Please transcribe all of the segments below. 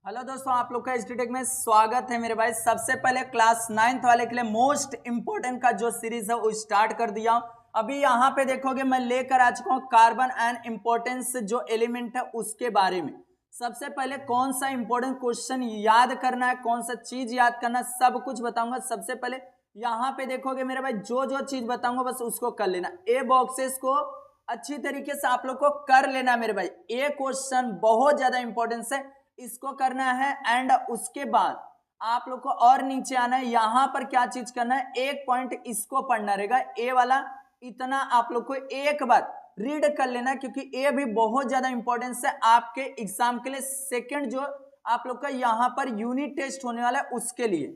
Hello दोस्तों, आप लोग का एचडी में स्वागत है मेरे भाई। सबसे पहले क्लास 9th वाले के लिए मोस्ट इंपोर्टेंट का जो सीरीज है वो स्टार्ट कर दिया हूं। अभी यहाँ पे देखोगे मैं लेकर आ चुका हूँ कार्बन एंड इम्पोर्टेंस जो एलिमेंट है उसके बारे में। सबसे पहले कौन सा इंपॉर्टेंट क्वेश्चन याद करना है, कौन सा चीज याद करना है, सब कुछ बताऊंगा। सबसे पहले यहाँ पे देखोगे मेरे भाई जो जो चीज बताऊंगा बस उसको कर लेना। ए बॉक्सेस को अच्छी तरीके से आप लोग को कर लेना मेरे भाई। ए क्वेश्चन बहुत ज्यादा इंपॉर्टेंस है, इसको करना है। एंड उसके बाद आप लोग को और नीचे आना है। यहां पर क्या चीज करना है, एक पॉइंट इसको पढ़ना रहेगा, ए वाला। इतना आप लोग को एक बार रीड कर लेना क्योंकि ए भी बहुत ज्यादा इंपॉर्टेंस है आपके एग्जाम के लिए। सेकंड जो आप लोग का यहां पर यूनिट टेस्ट होने वाला है उसके लिए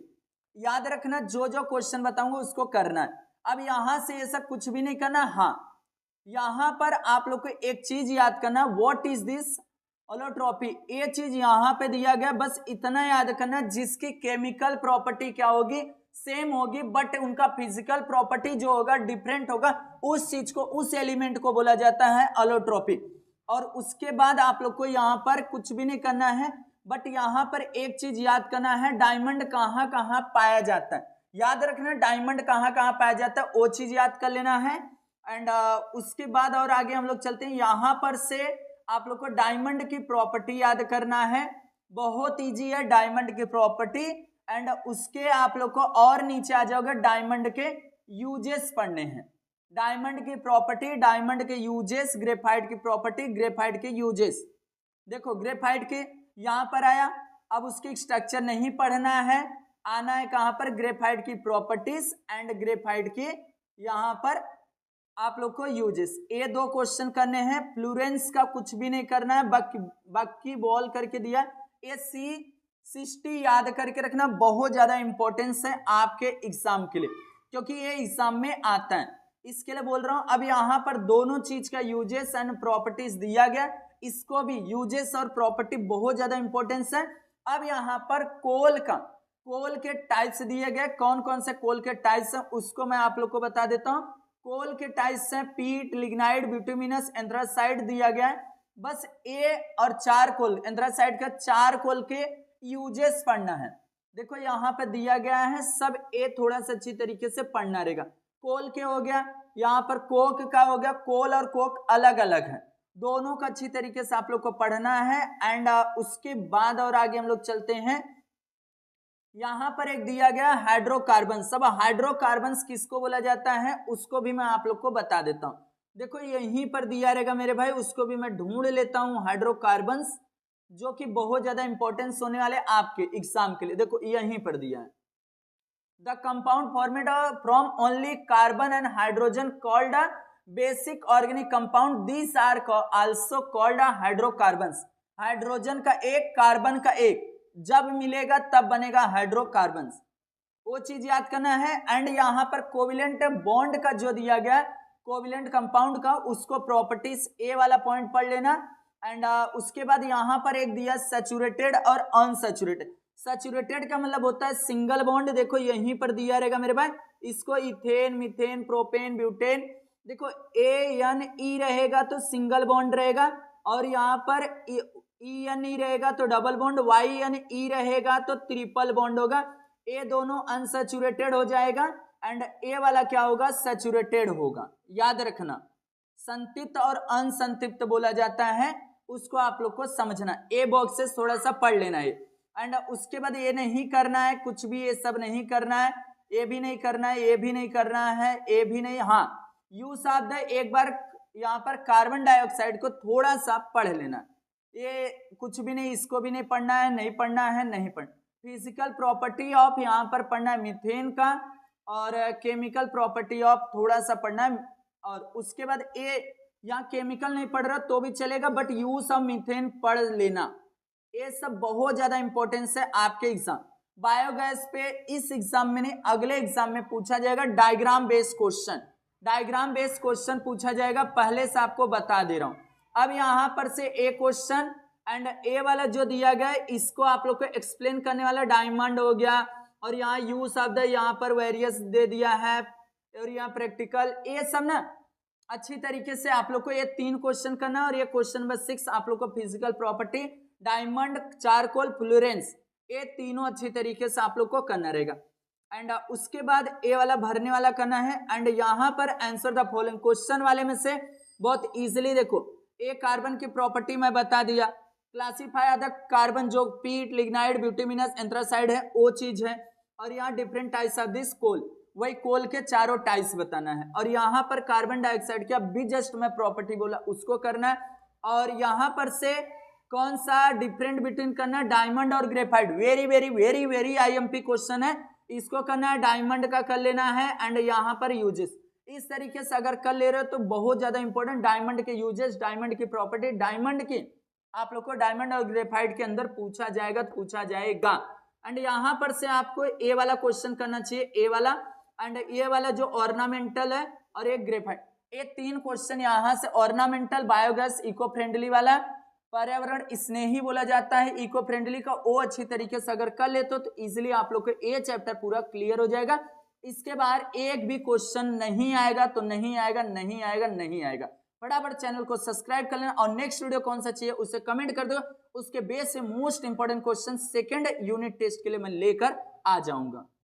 याद रखना, जो जो क्वेश्चन बताऊंगा उसको करना है। अब यहां से ये सब कुछ भी नहीं करना। हाँ, यहां पर आप लोग को एक चीज याद करना, व्हाट इज दिस ऑलोट्रॉपी। ये चीज यहां पे दिया गया, बस इतना याद करना। जिसकी केमिकल प्रॉपर्टी क्या होगी, सेम होगी, बट उनका फिजिकल प्रॉपर्टी जो होगा डिफरेंट होगा। उस चीज को, उस एलिमेंट को बोला जाता है ऑलोट्रॉपी। और उसके बाद आप लोग को यहां पर कुछ भी नहीं करना है, बट यहां पर एक चीज याद करना है, डायमंड कहां कहां पाया जाता है। याद रखना डायमंड कहां कहां पाया जाता है, वो चीज याद कर लेना है। एंड उसके बाद और आगे हम लोग चलते हैं। यहां पर से आप लोग को डायमंड की प्रॉपर्टी याद करना है, बहुत इजी है डायमंड की प्रॉपर्टी। एंड उसके आप लोग को और नीचे आ जाओगे, डायमंड के यूजेस पढ़ने हैं। डायमंड की प्रॉपर्टी, डायमंड के यूजेस, ग्रेफाइट की प्रॉपर्टी, ग्रेफाइट के यूजेस। देखो ग्रेफाइट के यहां पर आया, अब उसकी स्ट्रक्चर नहीं पढ़ना है, आना है कहां पर, ग्रेफाइट की प्रॉपर्टीज एंड ग्रेफाइट की यहां पर आप लोग को यूजेस। ये दो क्वेश्चन करने हैं, फ्लोरेंस का कुछ भी नहीं करना है, बाकी बॉल करके दिया। ये C60 याद करके रखना, बहुत ज्यादा इंपॉर्टेंस है आपके एग्जाम के लिए क्योंकि ये एग्जाम में आता है, इसके लिए बोल रहा हूं। अब यहां पर दोनों चीज का यूजेस एंड प्रॉपर्टीज दिया गया, इसको भी यूजेस और प्रॉपर्टी बहुत ज्यादा इंपॉर्टेंस है। अब यहां पर कोल के टाइप्स दिए गए, कौन कौन से कोल के टाइप्स है उसको मैं आप लोग को बता देता हूं। कोल के टाइप्स हैं पीट, लिग्नाइट, बिटुमिनस, एंथ्रासाइट दिया गया है। बस ए और चारकोल, एंथ्रासाइट का चारकोल के यूजेस पढ़ना है। देखो यहां पे दिया गया है सब, ए थोड़ा सा अच्छी तरीके से पढ़ना रहेगा। कोल के हो गया, यहाँ पर कोक का हो गया। कोल और कोक अलग अलग है, दोनों का अच्छी तरीके से आप लोग को पढ़ना है। एंड उसके बाद और आगे हम लोग चलते हैं। यहां पर एक दिया गया हाइड्रोकार्बन। सब हाइड्रोकार्बन किसको बोला जाता है उसको भी मैं आप लोग को बता देता हूं। देखो यहीं पर दिया रहेगा मेरे भाई, उसको भी मैं ढूंढ लेता हूं। हाइड्रोकार्बन जो कि बहुत ज्यादा इंपॉर्टेंस होने वाले आपके एग्जाम के लिए, देखो यहीं पर दिया है। The compound formed from only carbon and hydrogen called a basic organic compound, these are also called hydrocarbons. Hydrogen का एक, कार्बन का एक जब मिलेगा तब बनेगा हाइड्रोकार्बन, वो चीज याद करना है। एंड यहां पर कोविलेंट बॉन्ड का जो दिया गया, कोविलेंट कंपाउंड का, उसको प्रॉपर्टीज ए वाला पॉइंट पढ़ लेना। एंड उसके बाद यहां पर एक दिया सैचुरेटेड और अनसैचुरेटेड। सैचुरेटेड का मतलब होता है सिंगल बॉन्ड, देखो यहीं पर दिया रहेगा मेरे भाई। इसको इथेन, मीथेन, प्रोपेन, ब्यूटेन, देखो ANE रहेगा तो सिंगल बॉन्ड रहेगा, और यहाँ पर ENE रहेगा तो डबल बॉन्ड, YNE रहेगा तो ट्रिपल बॉन्ड होगा। ए दोनों अनसैचुरेटेड हो जाएगा एंड ए वाला क्या होगा, सैचुरेटेड होगा। याद रखना संतृप्त और अनसंतृप्त बोला जाता है, उसको आप लोग को समझना। ए बॉक्स से थोड़ा सा पढ़ लेना है। एंड उसके बाद ये नहीं करना है कुछ भी, ये सब नहीं करना है, ये भी नहीं करना है, ये भी नहीं करना है, ये भी नहीं। हाँ, यूज ऑफ द, एक बार यहाँ पर कार्बन डाइऑक्साइड को थोड़ा सा पढ़ लेना, ये कुछ भी नहीं, इसको भी नहीं पढ़ना है, नहीं पढ़ना है, नहीं पढ़ना। फिजिकल प्रॉपर्टी ऑफ यहाँ पर पढ़ना है मीथेन का, और केमिकल प्रॉपर्टी ऑफ थोड़ा सा पढ़ना है। और उसके बाद ए, यहाँ केमिकल नहीं पढ़ रहा तो भी चलेगा, बट यूज ऑफ मीथेन पढ़ लेना। ये सब बहुत ज्यादा इंपॉर्टेंस है आपके एग्जाम। बायोगैस पे इस एग्जाम में नहीं, अगले एग्जाम में पूछा जाएगा diagram based question. Diagram based question पूछा जाएगा, पहले से आपको बता दे रहा हूं। अब यहां पर से ए क्वेश्चन एंड ए वाला जो दिया गया है इसको आप लोग को एक्सप्लेन करने वाला डायमंड हो गया, और यहाँ यूज ऑफ द यहाँ पर वेरियस दे दिया है, और यहाँ प्रैक्टिकल, ये सब ना अच्छी तरीके से आप लोग को ये 3 क्वेश्चन करना है। और ये क्वेश्चन नंबर 6 आप लोग को physical property diamond, charcoal, Florence, ये तीनों अच्छी तरीके से आप लोग को करना रहेगा। एंड उसके बाद ए वाला भरने वाला करना है। एंड यहाँ पर आंसर द फॉलोइंग, क्वेश्चन वाले में से बहुत इजीली देखो, ए कार्बन की प्रॉपर्टी मैं बता दिया, क्लासीफाई अदर कार्बन जो पीट, लिग्नाइड, ब्यूटिमिनस, एंथ्रासाइड है वो चीज है। और यहाँ डिफरेंट टाइप्स ऑफ दिस कोल, वही कोल के चारों टाइप्स बताना है। और यहाँ पर कार्बन डाइऑक्साइड की अभी जस्ट मैं प्रॉपर्टी बोला उसको करना है। और यहाँ पर से कौन सा डिफरेंट बिटवीन करना है, डायमंड और graphite, very very very very IMP question है, इसको करना है, डायमंड का कर लेना है। एंड यहाँ पर यूजेस इस तरीके से अगर कर ले रहे हो तो बहुत ज्यादा इंपॉर्टेंट, डायमंड के यूजेस, डायमंड की प्रॉपर्टी, डायमंड की आप लोग को डायमंड और ग्रेफाइट के अंदर पूछा जाएगा, पूछा जाएगा। एंड यहाँ पर से आपको ए वाला क्वेश्चन करना चाहिए, ए वाला, एंड ये वाला जो ऑर्नामेंटल है और एक ग्रेफाइट, ये तीन क्वेश्चन यहाँ से, ऑर्नामेंटल, बायोगैस, इको फ्रेंडली वाला, पर्यावरण स्नेही बोला जाता है, इको फ्रेंडली का, वो अच्छी तरीके से अगर कर लेते हो तो इजिली आप लोग को ये चैप्टर पूरा क्लियर हो जाएगा। इसके बाद एक भी क्वेश्चन नहीं आएगा तो नहीं आएगा, नहीं आएगा, नहीं आएगा। फटाफट चैनल को सब्सक्राइब कर लेना और नेक्स्ट वीडियो कौन सा चाहिए उसे कमेंट कर दो, उसके बेस से most important question second unit test के लिए मैं लेकर आ जाऊंगा।